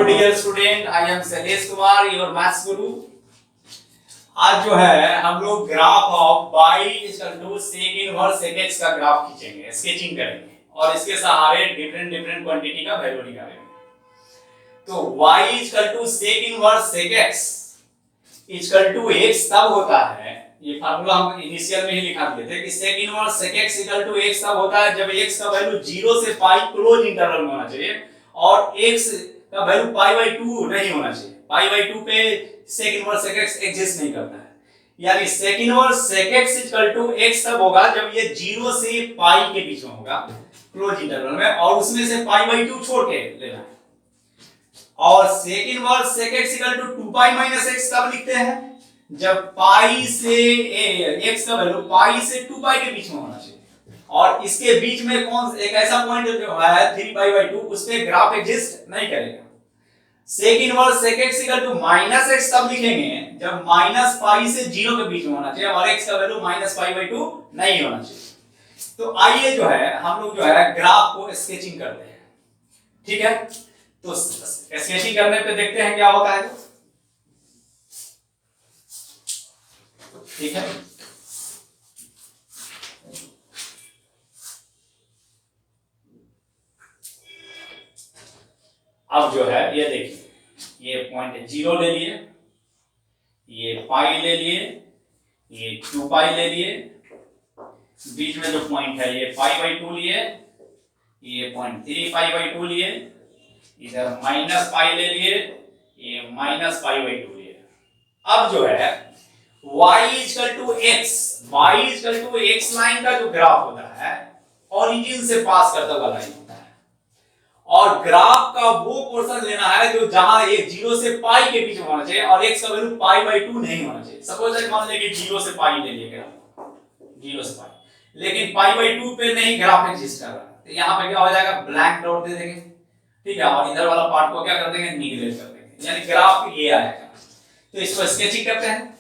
Dear student, I am Shailesh Kumar, your maths guru. आज जो है हम लोग graph of y equal to sec inverse sec x का ग्राफ खींचेंगे, स्केचिंग करेंगे और इसके सहारे डिफरेंट क्वांटिटी का वैल्यू निकालेंगे। तो y equal to sec inverse sec x equal to x तब होता है, ये फार्मूला हम इनिशियल में ही लिखा दिए थे कि sec inverse sec x equal to x तब होता है जब x का वैल्यू 0 से पाई क्लोज इंटरवल में होना चाहिए और x का वैल्यू पाई बाई 2 नहीं होना चाहिए। पाई बाई 2 पे sec inverse sec x exist नहीं करता है। यानी sec inverse sec x equal to x तब होगा जब ये 0 से पाई के बीच में होगा क्लोज इंटरवल में, और उसमें से पाई बाई 2 छोड़ के लेना है। और sec inverse sec x equal to 2 pi minus x कब लिखते हैं? जब पाई से x का वैल्यू पाई से 2 पाई के बीच में होना चाहिए, और इसके बीच में कौन एक ऐसा पॉइंट जो है 3 पाई बाई 2, उस पे ग्राफ एग्जिस्ट नहीं करेगा। sec inverse sec x equal to minus x तब लिखेंगे जब माइनस पाई से 0 के बीच में होना चाहिए और x का वैल्यू माइनस पाई बाई 2 नहीं होना चाहिए। तो आइए जो है हम लोग जो है ग्राफ को स्केचिंग करते हैं, ठीक है? तो स्केचिंग करने पे देखते हैं क्या होता है, ठीक है? अब जो है ये देखिए, ये पॉइंट 0 ले लिए, ये पाई ले लिए, ये 2 पाई ले लिए, बीच में जो पॉइंट है ये पाई बाई 2 लिए, ये पॉइंट 3 पाई बाई 2 लिए, इधर माइनस पाई ले लिए, ये माइनस पाई बाई 2 लिए। अब जो है y equal to x, y equal to x line का जो ग्राफ होता है ओरिजिन से पास करता हुआ लाइन होता है, और ग्राफ का वो पोर्शन लेना है जो जहां ये 0 से पाई के बीच में होना चाहिए और x का वैल्यू पाई बाई 2 नहीं होना चाहिए। सपोज मान लें कि 0 से पाई ले लिए ग्राफ, 0 से पाई, लेकिन पाई बाई 2 पे नहीं ग्राफ एग्जिस्ट कर रहा है, तो यहां पे क्या हो जाएगा, ब्लैंक डॉट दे देंगे, ठीक है? और इधर वाला पार्ट को क्या कर देंगे, निगलेक्ट कर देंगे, यानी ग्राफ ये आएगा। तो इसको स्केचिंग करते हैं।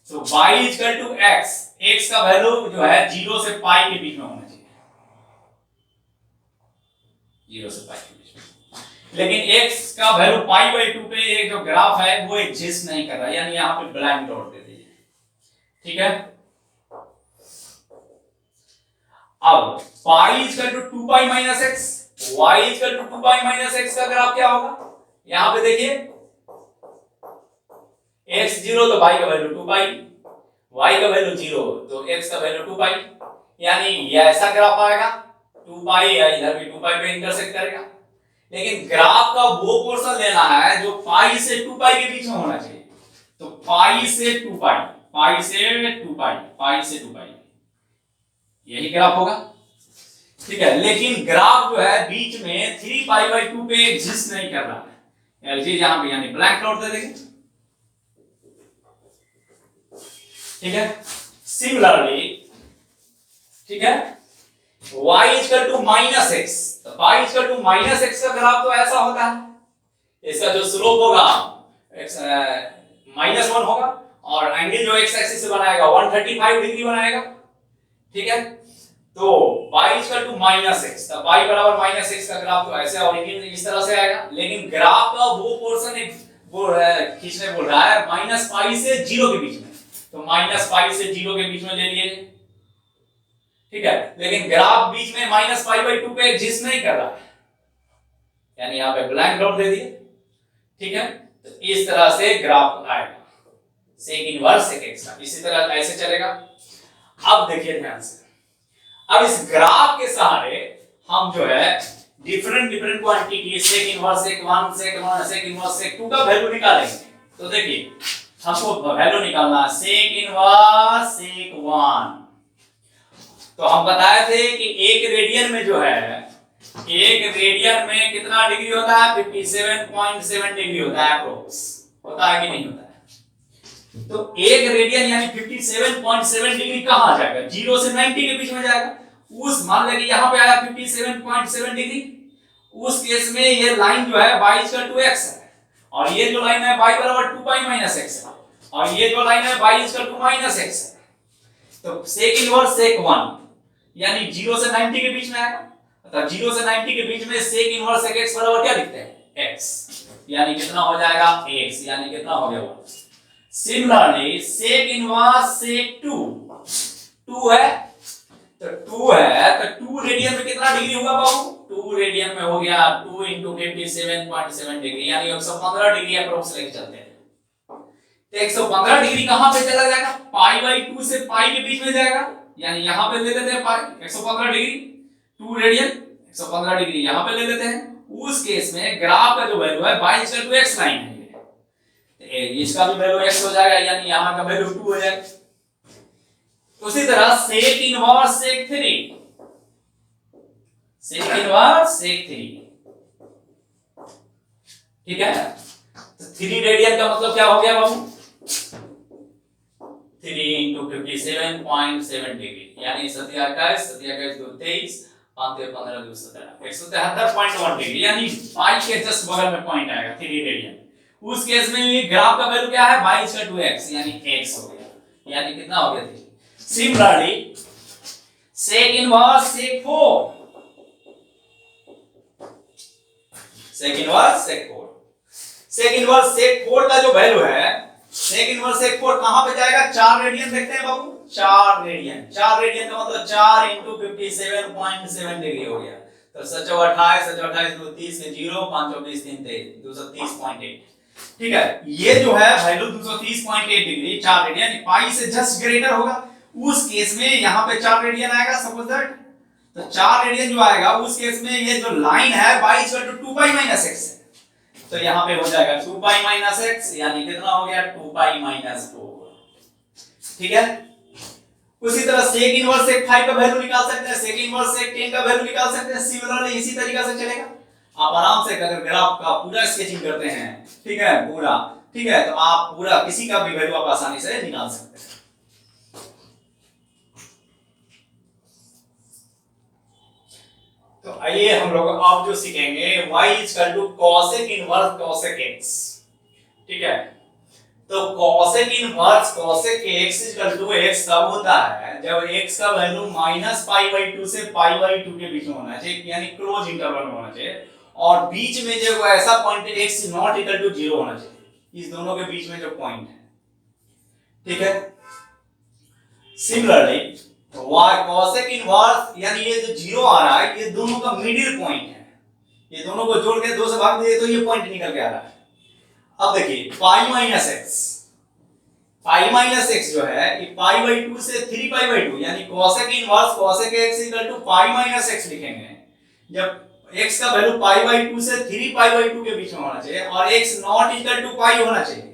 तो y equal to x, x का वैल्यू जो है 0 से पाई के बीच में होना चाहिए, 0 से पाई के बीच में, लेकिन x का वैल्यू पाई बाई 2 पे ये जो ग्राफ है वो एग्जिस्ट नहीं कर रहा, यानी यहां पे ब्लैंक डॉट दे दीजिए, ठीक है? अब pi equal to 2 pi minus x, y equal to 2 pi minus x का ग्राफ क्या होगा? यहां पे देखिए x 0 तो y का वैल्यू 2 पाई, y का वैल्यू 0 तो x का वैल्यू 2 पाई, यानी ये ऐसा ग्राफ आएगा 2 पाई, या इधर भी 2 पाई पे इंटरसेक्ट करेगा। लेकिन ग्राफ का वो पोर्शन लेना है जो पाई से 2 पाई के बीच में होना चाहिए। तो पाई से 2 पाई, पाई से 2 पाई, पाई से 2 पाई, यही ग्राफ होगा, ठीक है? लेकिन ग्राफ जो है बीच में 3 पाई बाई 2 पे एग्जिस्ट नहीं कर रहा है, एलजी यहां पे, यानी ब्लैंक डॉट दे देंगे, ठीक है? सिमिलरली, ठीक है, y equal to minus x, तो y equal to minus x का ग्राफ तो ऐसा होता है, इसका जो स्लोप होगा माइनस 1 होगा और एंगल जो x एक्सिस से बनाएगा 135 डिग्री बनाएगा, ठीक है? तो y equal to minus x, तो y बराबर माइनस x का ग्राफ तो ऐसे ओरिजिन इस तरह से आएगा, लेकिन ग्राफ का वो पोर्शन वो खींचने बोल रहा है माइनस पाई से 0 के बीच में, तो माइनस पाई से 0 के बीच में ले लिए, ठीक है? लेकिन ग्राफ बीच में माइनस पाई बाई 2 पे एग्जिस्ट नहीं कर रहा है, यानी यहां पे ब्लैंक डॉट दे दिए, ठीक है? तो इस तरह से ग्राफ आएगा सेक इनवर्स सेक x का, इसी तरह ऐसे चलेगा। अब देखिए ध्यान से, अब इस ग्राफ के सहारे हम जो है different quantity sec inverse sec 1 sec inverse sec 2 का वैल्यू निकालेंगे। तो देखिए हमको वैल्यू निकालना है सेक इनवर्स सेक 1। तो हम बताए थे कि एक रेडियन में जो है, एक रेडियन में कितना डिग्री होता है, 57.7 डिग्री होता है अप्रोक्स, होता है कि नहीं होता है? तो एक रेडियन यानी 57.7 डिग्री कहां आ जाएगा, 0 से 90 के बीच में जाएगा। उस मान लें कि यहां पे आया 57.7 डिग्री, उस केस में ये लाइन जो है y इक्वल टू x है, और ये जो लाइन है y बराबर 2 पाई माइनस x है, और ये जो लाइन है y equal to minus x है। तो सेक इनवर्स सेक 1 यानी 0 से 90 के बीच में आएगा, अतः 0 से 90 के बीच में सेक इनवर्स सेक x बराबर क्या लिखते हैं, x। यानी कितना हो जाएगा x, यानी कितना हो गया 1। सिमिलरली सेक इनवर्स सेक 2 है, तो 2 है तो 2 रेडियन में कितना डिग्री होगा बाबू? 2 रेडियन में हो गया 2 × 57.7 डिग्री, यानी 115 डिग्री अप्रोक्स लेके चलते हैं। तो 115 डिग्री कहां पे चला जाएगा? पाई बाई 2 से पाई के बीच में जाएगा, यानी यहां पे ले लेते हैं पाई 115 डिग्री, 2 रेडियन 115 डिग्री यहां पे ले लेते हैं। उस केस में ग्राफ का जो वैल्यू है y x लाइन है, इसका भी वैल्यू x हो जाएगा, यानी यहां का वैल्यू 2 हो जाएगा। उसी तरह सेक इनवर्स सेक 3, सेक इनवर्स सेक 3, ठीक है। तो 3 रेडियन का मतलब क्या हो गया बाबू? 3 × 57.7 डिग्री, यानी 27 2 23 5 15 2 17 173.1 डिग्री, यानी पाई के जस्ट बगल में पॉइंट आएगा 3 रेडियन। उस केस में ये ग्राफ का वैल्यू क्या है? y/2x, यानी x हो गया, यानी कितना हो गया? Similarly sec inverse sec 4, sec inverse sec 4, sec inverse sec 4 का जो वैल्यू है, सेक इनवर्स सेक 4 कहां पे जाएगा? 4 रेडियन देखते हैं बाबू, 4 रेडियन, 4 रेडियन का मतलब 4 × 57.7 डिग्री हो गया। तो 728 2 30 के 0 5 24 3 23 230.8, ठीक है। ये जो है वैल्यू 230.8 डिग्री 4 रेडियन पाई से जस्ट ग्रेटर होगा। उस केस में यहां पे 4 रेडियन आएगा, सपोज दैट, तो 4 रेडियन जो आएगा उस केस में ये जो लाइन है y/2π - x, तो यहां पे हो जाएगा 2π - x, यानी कितना हो गया? 2π - 4, ठीक है। उसी तरह सेक इनवर्स सेक 5 का वैल्यू निकाल सकते हैं, सेक इनवर्स सेक 10 का वैल्यू निकाल सकते हैं। सिमिलरली इसी तरीका से चलेगा। आप आराम से अगर ग्राफ का पूरा स्केचिंग करते हैं, ठीक है, पूरा, ठीक है, तो आप पूरा किसी का भी वैल्यू आप आसानी से निकाल सकते हैं। तो आइए हम लोग अब जो सीखेंगे y = cosec inverse cosec x, ठीक है। तो cosec inverse cosec x = x तब होता है जब x का वैल्यू -π/2 से π/2 के बीच में होना चाहिए, यानी क्लोज इंटरवल में होना चाहिए, और बीच में जो ऐसा पॉइंट है x ≠ 0 होना चाहिए, इस दोनों के बीच में जो पॉइंट है, ठीक है। सिमिलरली y cosec इनवर्स, यानी ये जो 0 आ रहा है ये दोनों का मिडिल पॉइंट है, ये दोनों को जोड़ के 2 से भाग दिए तो ये पॉइंट निकल के आ रहा है। अब देखिए π - x जो है ये π/2 से 3π/2, यानी cosec inverse cosec x = π - x लिखेंगे जब x का वैल्यू π/2 से 3π/2 के बीच में होना चाहिए और x ≠ π होना चाहिए,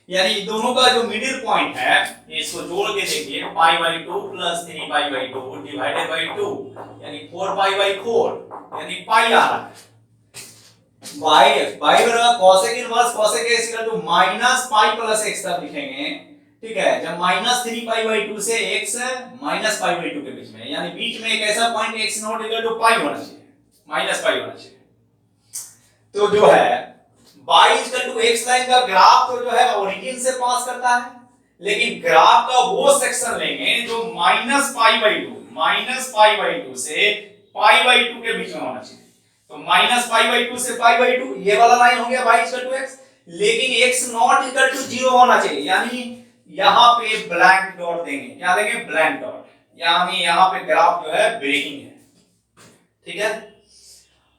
यानी दोनों का जो मिडिल पॉइंट है इसको जोड़ के देखिए π/2 + 3π/2 डिवाइडेड बाय 2, यानी 4π/4, यानी पाई आ रहा है। y बराबर cosec inverse cosec x = -π + x तब लिखेंगे, ठीक है, जब -3π/2 से x -π/2 के बीच में, यानी बीच में एक ऐसा पॉइंट x ≠ π होना चाहिए, -π होना चाहिए। तो जो है y x लाइन का ग्राफ तो जो है ओरिजिन से पास करता है, लेकिन ग्राफ का वो सेक्शन लेंगे जो -π/2 से π/2 के बीच में होना चाहिए। तो -π/2 से π/2 ये वाला लाइन हो गया y x, लेकिन x ≠ 0 होना चाहिए, यानी यहां पे ब्लैंक डॉट देंगे। क्या देंगे? ब्लैंक डॉट, यानी यहां पे ग्राफ जो है ब्रेकिंग है, ठीक है।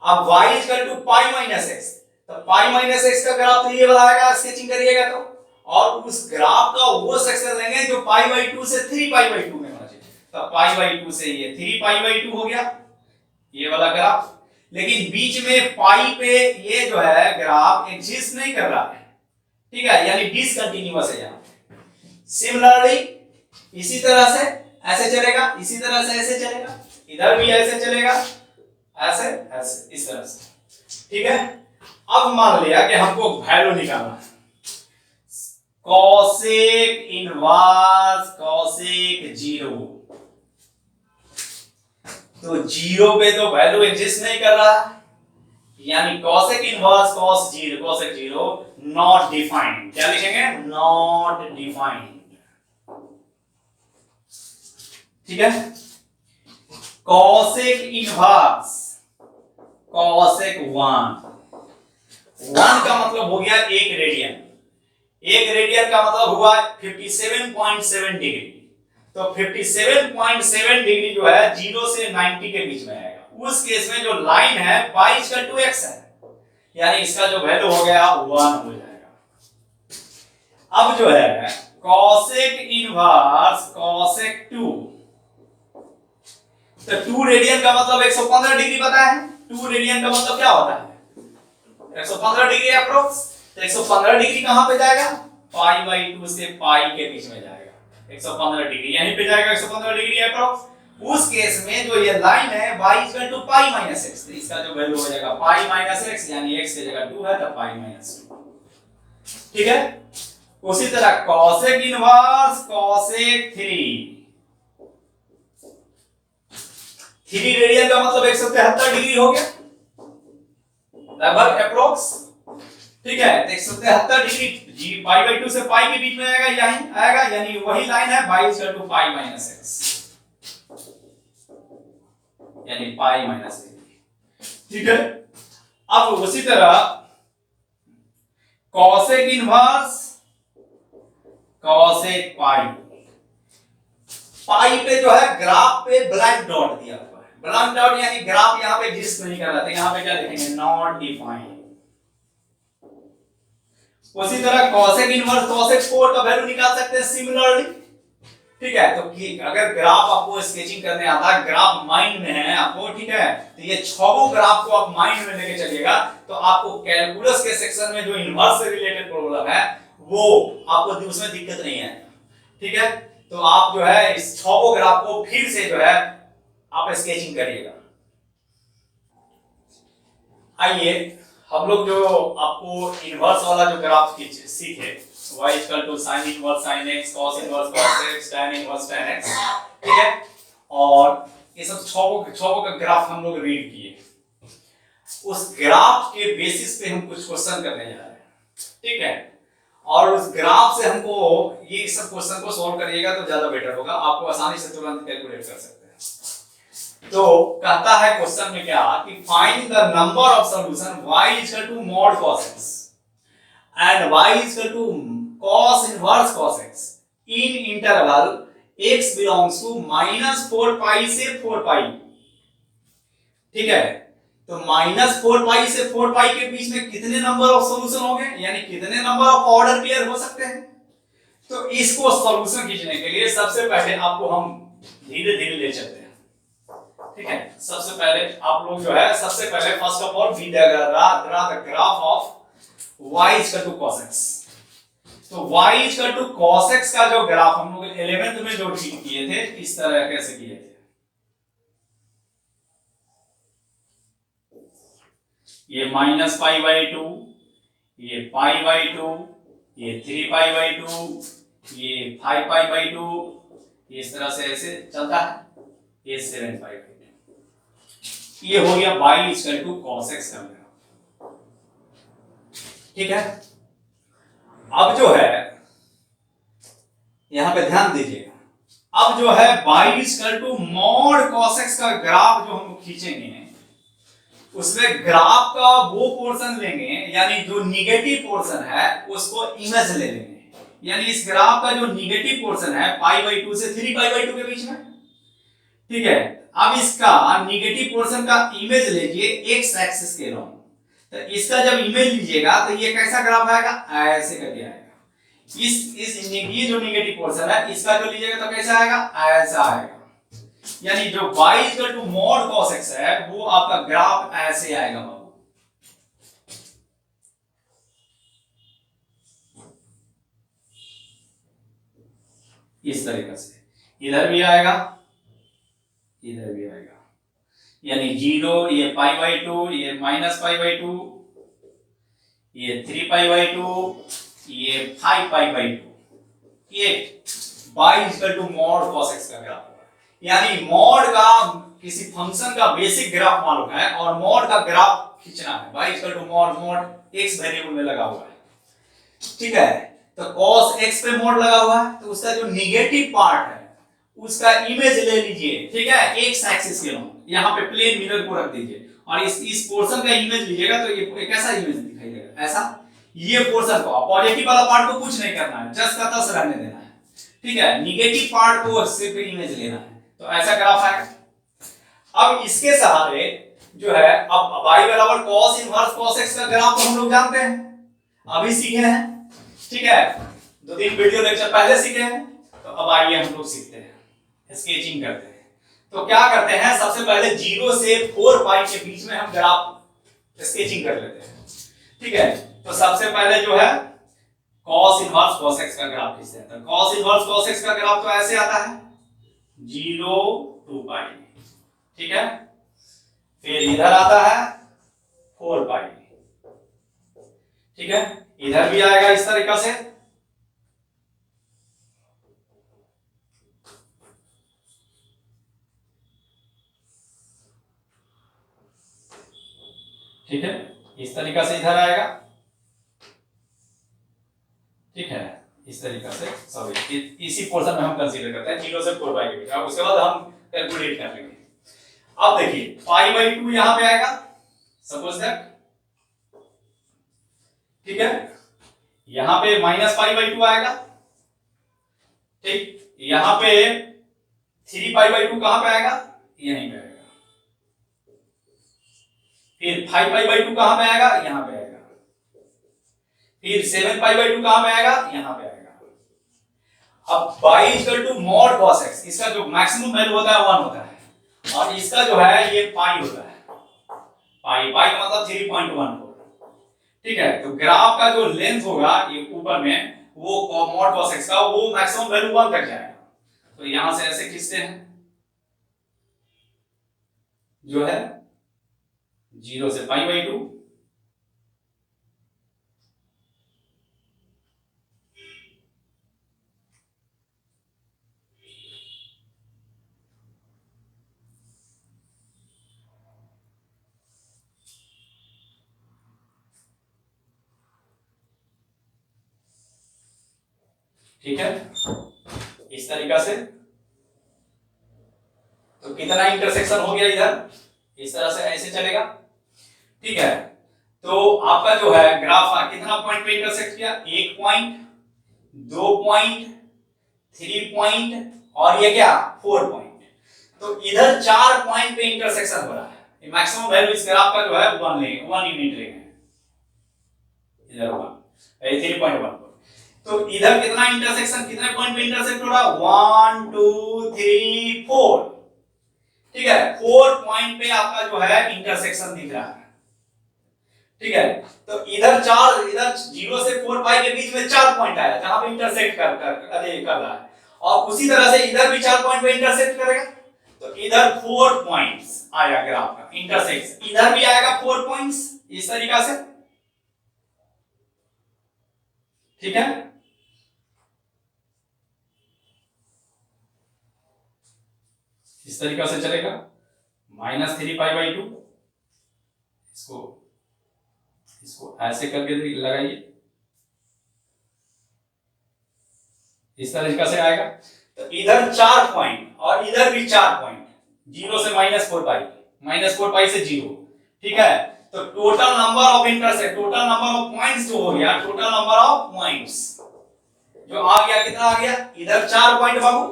अब y = π - x, तो π - x का ग्राफ तो ये वाला आएगा, स्केचिंग करिएगा तो, और उस ग्राफ का वो सेक्शन लेंगे जो π/2 से 3π/2 में होना चाहिए। तो π/2 से ये 3π/2 हो गया ये वाला ग्राफ, लेकिन बीच में पाई पे ये जो है ग्राफ एग्जिस्ट नहीं कर रहा है, ठीक है, यानी डिसकंटीन्यूअस है यहाँ। सिमिलरली इसी तरह से ऐसे चलेगा, इसी तरह से ऐसे चलेगा, इधर भी ऐसे चलेगा, ऐसे ऐसे इस तरह से, ठीक है। अब मान लिया कि हमको वैल्यू निकालना है cosec इनवर्स cosec 0, तो 0 पे तो वैल्यू एग्जिस्ट नहीं कर रहा, यानी cosec inverse cosec 0 not defined. क्या लिखेंगे? नॉट डिफाइंड, ठीक है। cosec इनवर्स cosec 1, 1 का मतलब हो गया 1 रेडियन। 1 रेडियन का मतलब हुआ 57.7 डिग्री। तो 57.7 डिग्री जो है 0 से 90 के बीच में आएगा। उस केस में जो लाइन है y=x है, यानी इसका जो वैल्यू हो गया 1 हो जाएगा। अब जो है cosec इनवर्स cosec 2, तो 2 रेडियन का मतलब 115 डिग्री पता है। 2 रेडियन का मतलब क्या होता है 115 डिग्री अप्रोक्स। तो 115 डिग्री कहां पे जाएगा, π/2 से पाई के बीच में जाएगा। 115 डिग्री यहीं पे जाएगा 115 डिग्री अप्रोक्स। उस केस में जो ये लाइन है y=π-x, तो इसका जो वैल्यू हो जाएगा π-x, यानी x की जगह 2 है तो π-2। ठीक है। उसी तरह cosec इनवर्स cosec 3 रेडियन का मतलब 173 डिग्री हो गया लगभग अप्रोक्स। ठीक है, 173 डिग्री जी π/2 से पाई के बीच में आएगा, यही आएगा, यानी वही लाइन है y=π-x, यानी π-x। ठीक है। अब उसी तरह cosec इनवर्स cosec पाई, पाई पे जो है ग्राफ पे ब्लैक डॉट दिया हुआ है। ब्लैक डॉट यानी ग्राफ यहां पे एग्जिस्ट नहीं कर रहा, तो यहां पे क्या लिखेंगे, नॉट डिफाइंड। उसी तरह cosec इनवर्स cosec 4 का वैल्यू निकाल सकते हैं सिमिलरली। ठीक है, तो अगर ग्राफ आपको स्केचिंग करने आता है, ग्राफ माइंड में है आपको, ठीक है, तो ये 6 ग्राफ को आप माइंड में लेके चलिएगा, तो आपको कैलकुलस के सेक्शन में जो इनवर्स से रिलेटेड प्रॉब्लम है वो आपको उसमें दिक्कत नहीं है। ठीक है, तो आप जो है इस 6 ग्राफ को फिर से जो है आप स्केचिंग करिएगा। आइए हम लोग जो आपको इनवर्स वाला जो ग्राफ सीखे, y=sin inverse sin x, cos inverse cos x, tan inverse tan x। ठीक है, और ये सब 6 का ग्राफ हम लोग रीड किए। उस ग्राफ के बेसिस पे हम कुछ क्वेश्चन करने जा रहे हैं। ठीक है, और उस ग्राफ से हमको ये सब क्वेश्चन को सॉल्व करिएगा तो ज्यादा बेटर होगा, आपको आसानी से तुरंत कैलकुलेट कर सकते हैं। तो कहता है क्वेश्चन में क्या कि find the number of solution y=mod cos x and y=cos inverse cos x in interval x belongs to -4 पाई से 4 पाई। ठीक है, तो -4 पाई से 4 पाई के बीच में कितने नंबर ऑफ सॉल्यूशन होंगे, यानी कितने नंबर ऑफ ऑर्डर पेयर हो सकते हैं। तो इसको सॉल्यूशन खींचने के लिए सबसे पहले आपको हम धीरे धीरे ले चलते हैं। ठीक है, सबसे पहले आप लोग जो है सबसे पहले first of all we the graph of y=cos x। तो y=cos x का जो ग्राफ हम लोग 11th में जो ठीक किए थे, इस तरह कैसे किए थे, ये -π/2, ये π/2, ये 3π/2, ये 5π/2, इस तरह से ऐसे चलता है, ये 7π/2। ये हो गया y=cos x का ग्राफ। ठीक है, अब जो है यहां पे ध्यान दीजिएगा, अब जो है y=mod cos x का ग्राफ जो हम खींचेंगे, उसमें ग्राफ का वो पोर्शन लेंगे, यानी जो निगेटिव पोर्शन है उसको इमेज ले लेंगे, यानी इस ग्राफ का जो निगेटिव पोर्शन है π/2 से 3π/2 के बीच में। ठीक है, अब इसका निगेटिव पोर्शन का इमेज लीजिए x एक्सिस के लॉन्ग। तो इसका जब इमेज लीजिएगा तो ये कैसा ग्राफ आएगा, ऐसे करके आएगा। ये जो निगेटिव पोर्शन है इसका जो लीजिएगा तो कैसा आएगा, ऐसा आएगा। यानी जो y=mod cos x है वो आपका ग्राफ ऐसे आएगा बाबू। इस तरीके से इधर भी आएगा, इधर भी आएगा, यानी 0, ये π/2, ये -π/2, ये 3π/2, ये 5π/2, ये y=mod cos x का ग्राफ। यानी मॉड का किसी फंक्शन का बेसिक ग्राफ मालूम है और मॉड का ग्राफ खींचना है, y=mod x वेरिएबल में लगा हुआ है। ठीक है, तो cos x पे मॉड लगा हुआ है, तो उसका जो निगेटिव पार्ट है उसका इमेज ले लीजिए। ठीक है, x एक्सिस के लॉन्ग, यहां पे प्लेन मिरर को रख दीजिए और इस पोर्शन का इमेज लीजिएगा तो ये कैसा इमेज दिखाई देगा, ऐसा। ये पोर्शन को पॉजिटिव वाला पार्ट को कुछ नहीं करना है, जस्ट का तस रहने देना है, ठीक है। नेगेटिव पार्ट को सिर्फ इमेज लेना है, तो ऐसा ग्राफ आएगा। अब इसके सहारे जो है, अब y बराबर cos इनवर्स cos x का ग्राफ तो हम लोग जानते हैं, अभी सीखे हैं, ठीक है, 2-3 वीडियो लेक्चर पहले सीखे हैं। तो अब आइए हम लोग सीखते हैं, स्केचिंग करते हैं। तो क्या करते हैं, सबसे पहले 0 से 4 पाई के बीच में हम ग्राफ स्केचिंग कर लेते हैं, ठीक है। तो सबसे पहले जो है cos इनवर्स cos x का ग्राफ खींचते हैं। तो cos इनवर्स cos x का ग्राफ तो ऐसे आता है 0 2 पाई, ठीक है। फिर इधर आता है 4 पाई, ठीक है। इधर भी आएगा इस तरीका से, ठीक है, इस तरीका से इधर आएगा, ठीक है, इस तरीका से। सॉरी, इसी पोर्शन में हम कंसीडर करते हैं 0 से 4 पाई के बीच। अब उसके बाद हम कैलकुलेट कर लेंगे। अब देखिए पाई बाई 2 यहां पे आएगा, सपोज दैट, ठीक है। यहां पे माइनस पाई बाई 2 आएगा, ठीक। यहां पे 3 पाई बाई 2 कहां पे आएगा, यहीं पे आएगा। फिर 5 पाई बाई 2 कहां पे आएगा, यहां पे आएगा। फिर 7 पाई बाई 2 कहां पे आएगा, यहां पे आएगा। अब y equal to mod cos x, इसका जो मैक्सिमम वैल्यू होता है 1 होता है, और इसका जो है ये पाई होता है, पाई पाई का मतलब 3.14, ठीक है। तो ग्राफ का जो लेंथ होगा ये ऊपर में, वो मॉड cos x का वो मैक्सिमम वैल्यू 1 तक जाएगा। तो यहां से ऐसे खींचते हैं, जो है 0 से पाई बाई 2, ठीक है, इस तरीका से। तो कितना इंटरसेक्शन हो गया इधर, इस तरह से ऐसे चलेगा, ठीक है। तो आपका जो है ग्राफ कितना पॉइंट पे इंटरसेक्ट किया, 1 पॉइंट, 2 पॉइंट, 3 पॉइंट, और ये क्या 4 पॉइंट। तो इधर 4 पॉइंट पे इंटरसेक्शन हो रहा है। मैक्सिमम वैल्यू इस ग्राफ का जो है 1 यूनिट लेंगे, इधर 1 3.1। तो इधर कितना इंटरसेक्शन, कितने पॉइंट पे इंटरसेक्ट हो रहा है, 1 2 3 4, ठीक है। 4 पॉइंट पे आपका जो है इंटरसेक्शन दिख रहा है, ठीक है। तो इधर 0 से 4 पाई के बीच में 4 पॉइंट आया जहां पे इंटरसेक्ट कर रहा है, और उसी तरह से इधर भी 4 पॉइंट पे इंटरसेक्ट करेगा। तो इधर 4 पॉइंट्स आया ग्राफ का इंटरसेक्शन, इधर भी आएगा 4 पॉइंट्स इस तरीका से, ठीक है। इस तरीका से चलेगा, -3 पाई बाई 2, इसको ऐसे करके लगाइए, इस तरीका से आएगा। तो इधर 4 पॉइंट और इधर भी 4 पॉइंट, 0 से -4 पाई, -4 पाई से 0, ठीक है। तो total number of intersect, total number of points जो हो गया, टोटल नंबर ऑफ पॉइंट्स जो आ गया, कितना आ गया, इधर 4 पॉइंट बाबू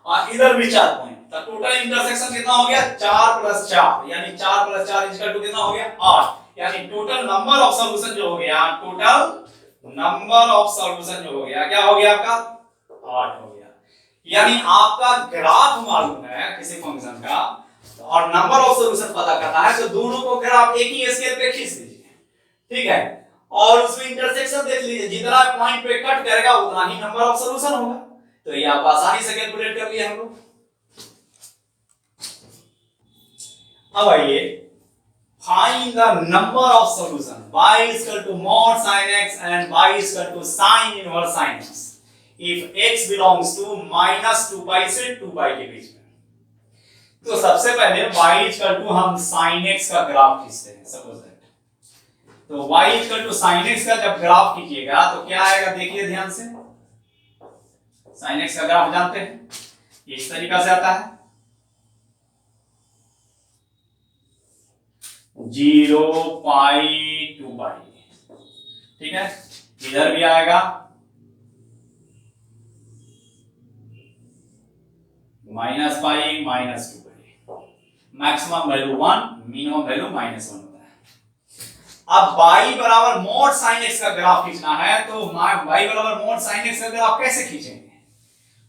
और इधर भी 4 पॉइंट। तो टोटल इंटरसेक्शन कितना हो गया, 4 + 4, यानी 4 + 4 कितना हो गया, 8। यानी टोटल नंबर ऑफ सॉल्यूशन जो हो गया, टोटल नंबर ऑफ सॉल्यूशन जो हो गया, क्या हो गया आपका, 8 हो गया। यानी आपका ग्राफ मालूम है किसी फंक्शन का और नंबर ऑफ सॉल्यूशन पता करना है, तो दोनों को ग्राफ एक ही स्केल पे खींच लीजिए, ठीक है। और उसमें इंटरसेक्शन देख लीजिए, जितना पॉइंट पे कट करेगा उतना ही नंबर ऑफ सॉल्यूशन होगा। तो ये आप आसानी से कैलकुलेट कर लिए हम लोग। अब आइए, find the number of solution, y = mod sin x and y = sin inverse sin x if x belongs to -2 पाई से 2 पाई के बीच में। तो सबसे पहले y = हम sin x का ग्राफ खींचते हैं, सपोज दैट। तो y = sin x का जब ग्राफ खींचिएगा तो क्या आएगा, देखिए ध्यान से। sin x का ग्राफ जानते हैं, इस तरीका से आता है 0 पाई 2 पाई, ठीक है। इधर भी आएगा minus pi minus 2 pi, maximum value 1, minimum value -1 होता है। अब y बराबर मॉड sin x का ग्राफ खींचना है, तो y बराबर मॉड sin x का ग्राफ कैसे खींचेंगे?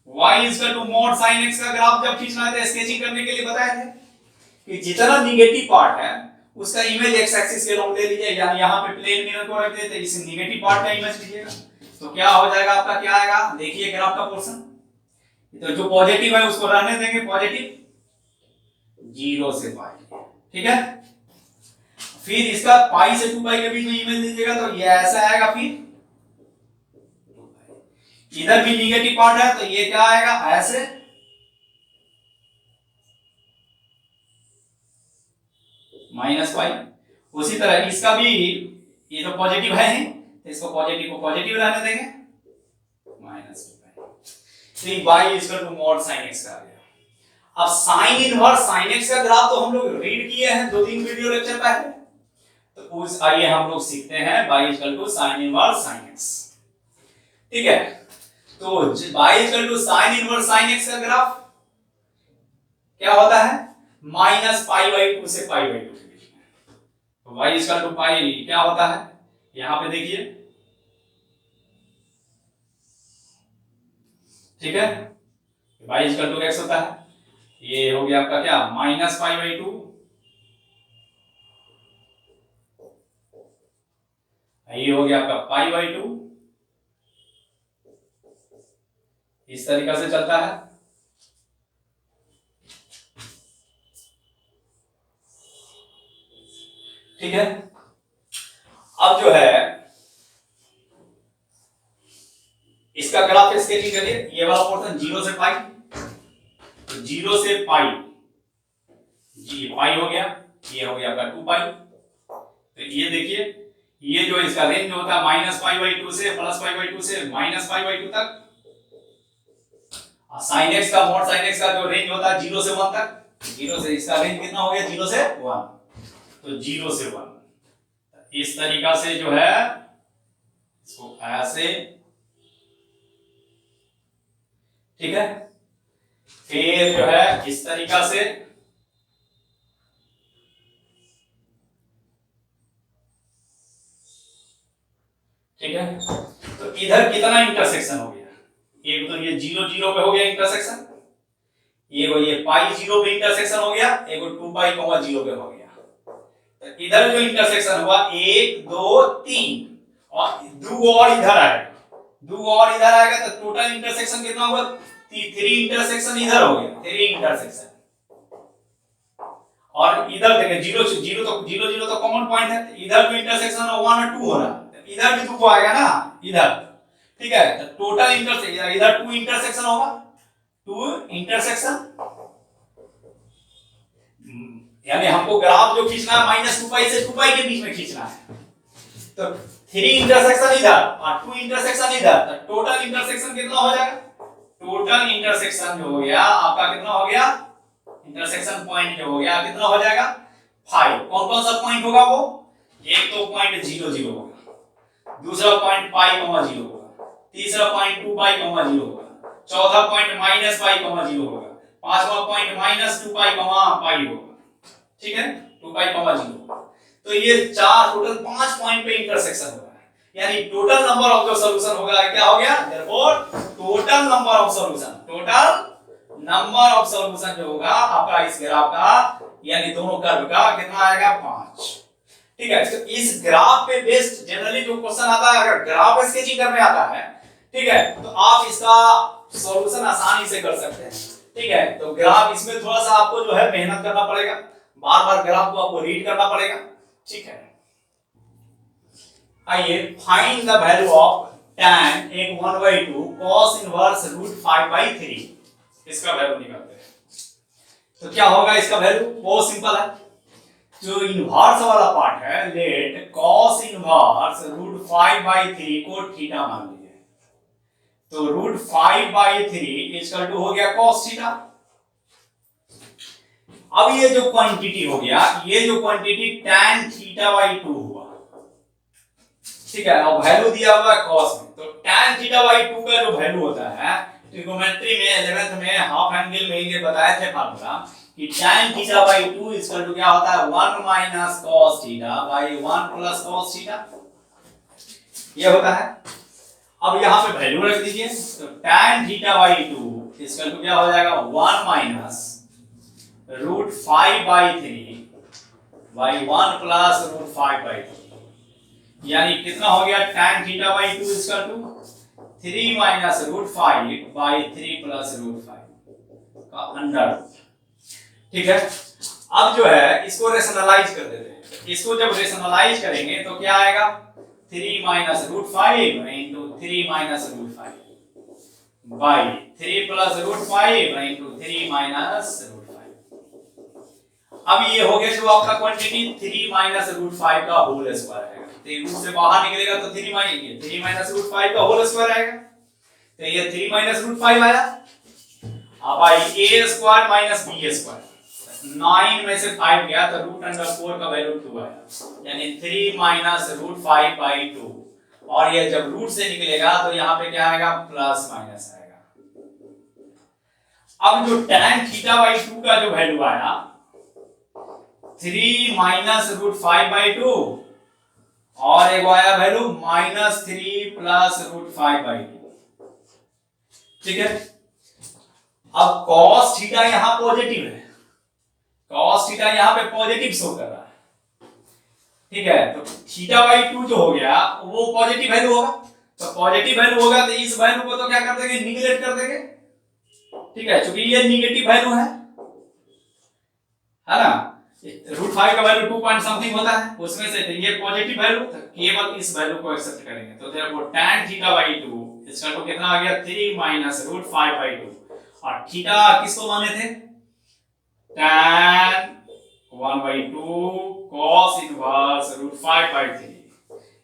y equal to mod sin x का ग्राफ जब खींचना है तो स्केचिंग करने के लिए बताए थे कि जितना निगेटिव पार्ट है उसका इमेज x एक्सिस के लॉन्ग ले लीजिए, यानी यहां पे प्लेन मिरर को रख देते, इस निगेटिव पार्ट का इमेज लीजिएगा, तो क्या हो जाएगा आपका, क्या आएगा देखिए ग्राफ का पोर्शन। तो जो पॉजिटिव है उसको रहने देंगे पॉजिटिव 0 से पाई, ठीक है। फिर इसका पाई से 2 पाई के बीच में इमेज लीजिएगा तो ये ऐसा आएगा, फिर इधर भी निगेटिव पार्ट है तो ये क्या आएगा ऐसे, माइनस पाई। उसी तरह इसका भी, ये तो पॉजिटिव है तो इसको पॉजिटिव को पॉजिटिव रहने देंगे -2 पाई। तो y equal to mod sin x का आ गया। अब sin इनवर्स sin x का ग्राफ तो हम लोग रीड किए हैं 2-3 वीडियो लेक्चर पहले, तो उस आइए हम लोग सीखते हैं y equal to sin inverse sin x, ठीक है। तो y equal to sin inverse sin x का ग्राफ क्या होता है, -π/2 से π/2 के बीच में। तो y इक्वल टू पाई क्या होता है, यहां पे देखिए, ठीक है। y इक्वल टू x होता है, ये हो गया आपका क्या -π/2, ये हो गया आपका π/2, इस तरीका से चलता है, ठीक है। अब जो है इसका ग्राफ स्केचिंग करिए, ये वाला पोर्शन 0 से पाई, तो 0 से पाई, जी पाई हो गया, ये हो गया आपका 2 पाई। तो ये देखिए, ये जो इसका रेंज होता है -π/2 से +π/2 से -π/2 तक, sin x का मॉड sin x का जो रेंज होता है 0 से 1 तक, 0 से इसका रेंज कितना हो गया 0 से 1, तो 0 से 1 इस तरीका से जो है इसको ऐसे, ठीक है। फिर जो है इस तरीका से, ठीक है। तो इधर कितना इंटरसेक्शन हो गया, एक तो ये 0 0 पे हो गया इंटरसेक्शन, ये पाई 0 पे इंटरसेक्शन हो गया, एक 2 पाई 0 पे हो गया। तो इधर जो इंटरसेक्शन हुआ 1 2 3 और 2 और इधर आएगा, 2 और इधर आएगा, तो टोटल इंटरसेक्शन कितना हुआ 3 इंटरसेक्शन इधर हो गया, 3 इंटरसेक्शन। और इधर देखें 0 0 तो कॉमन पॉइंट है, इधर भी इंटरसेक्शन 1 और 2 हो रहा है, इधर भी 2 आएगा ना इधर, ठीक है। तो टोटल इंटरसेक्शन इधर 2 इंटरसेक्शन होगा, 2 इंटरसेक्शन, यानी हमको ग्राफ जो खींचना है -2 पाई से 2 पाई के बीच में खींचना है, तो 3 इंटरसेक्शन इधर और 2 इंटरसेक्शन इधर, तो टोटल इंटरसेक्शन कितना हो जाएगा, टोटल इंटरसेक्शन जो हो गया आपका कितना हो गया, इंटरसेक्शन पॉइंट जो हो गया कितना हो जाएगा 5। कौन कौन सा पॉइंट होगा वो, एक तो पॉइंट 0 0 होगा, दूसरा पॉइंट पाई 0 होगा, तीसरा पॉइंट 2 पाई 0 होगा, चौथा पॉइंट -π 0 होगा, पांचवा पॉइंट -2 पाई होगा, ठीक है, 2 पाई 0। तो ये चार टोटल 5 पॉइंट पे इंटरसेक्शन हो रहा है, यानी टोटल नंबर ऑफ जो सॉल्यूशन होगा क्या हो गया, therefore total number of solution जो होगा आपका इस ग्राफ का, यानी दोनों कर्व का कितना आएगा 5, ठीक है। तो इस ग्राफ पे बेस्ड जनरली जो क्वेश्चन आता है, अगर ग्राफ स्केचिंग करने आता है, ठीक है, तो आप इसका सॉल्यूशन आसानी से कर सकते हैं, ठीक है। तो ग्राफ इसमें थोड़ा सा आपको जो है मेहनत करना पड़ेगा, बार बार ग्राफ को आपको रीड करना पड़ेगा, ठीक है। आइए find the value of tan एक 1/2 cos इनवर्स √5/3, इसका वैल्यू निकालते हैं। तो क्या होगा इसका वैल्यू, बहुत सिंपल है, जो इनवर्स वाला पार्ट है, लेट cos इनवर्स √5/3 को थीटा मान लीजिए, तो √5/3 इक्वल टू हो गया cos थीटा। अब ये जो क्वांटिटी हो गया, ये जो क्वांटिटी tan θ/2 हुआ, ठीक है, और वैल्यू दिया हुआ है cos में, तो tan θ/2 का जो वैल्यू होता है ट्रिग्नोमेट्री में 11th में हाफ एंगल में ये बताए थे फार्मूला कि tan θ/2 इक्वल टू क्या होता है 1 minus cos θ by 1 plus cos θ, ये होता है। अब यहाँ पे वैल्यू रख दीजिए, तो tan θ/2 इक्वल टू क्या हो जाएगा 1 माइनस √5/3 बाय 1 प्लस √5/3, यानी कितना हो गया tan θ/2 equal to 3 minus √5/3 plus √5 का अंडर, ठीक है। अब जो है इसको रेशनलाइज कर देते हैं, इसको जब रेशनलाइज करेंगे तो क्या आएगा 3 minus √5 into 3 minus √5 by 3 plus √5 into 3 minus √5। अब ये हो गया जो आपका क्वांटिटी 3 माइनस √5 का होल स्क्वायर आएगा, तो रूट से बाहर निकलेगा तो 3 माइनस √5 का होल स्क्वायर आएगा, तो ये 3 माइनस √5 आया। अब आई a square minus b square, 9 में से 5 गया तो √4 का वैल्यू 2 आया, यानी 3 माइनस √5/2, और ये जब रूट से निकलेगा तो यहाँ पे क्या आएगा प्लस माइनस आएगा। अब जो tan θ/2 का जो वैल्यू आया 3 माइनस √5/2 और एक आया वैल्यू -3 प्लस √5/2, ठीक है। अब cos θ यहां पॉजिटिव है, cos θ यहां पे पॉजिटिव शो कर रहा है, ठीक है, तो θ/2 जो हो गया वो पॉजिटिव वैल्यू होगा, तो पॉजिटिव वैल्यू होगा तो इस वैल्यू को तो क्या कर देंगे निगलेक्ट कर देंगे, ठीक है, क्योंकि ये नेगेटिव वैल्यू है ना, √5 का वैल्यू 2 पॉइंट समथिंग होता है उसमें से, तो ये पॉजिटिव वैल्यू, तो केवल इस वैल्यू को एक्सेप्ट करेंगे, तो देयरफॉर tan θ/2 इसका तो कितना आ गया 3 माइनस √5/2, और थीटा किसको माने थे tan 1/2 cos इनवर्स √5/3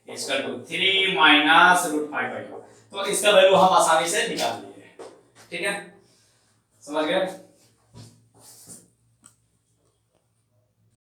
इसका तो 3 माइनस √5/2, तो इसका वैल्यू हम आसानी से निकाल लेंगे, ठीक है, समझ गए।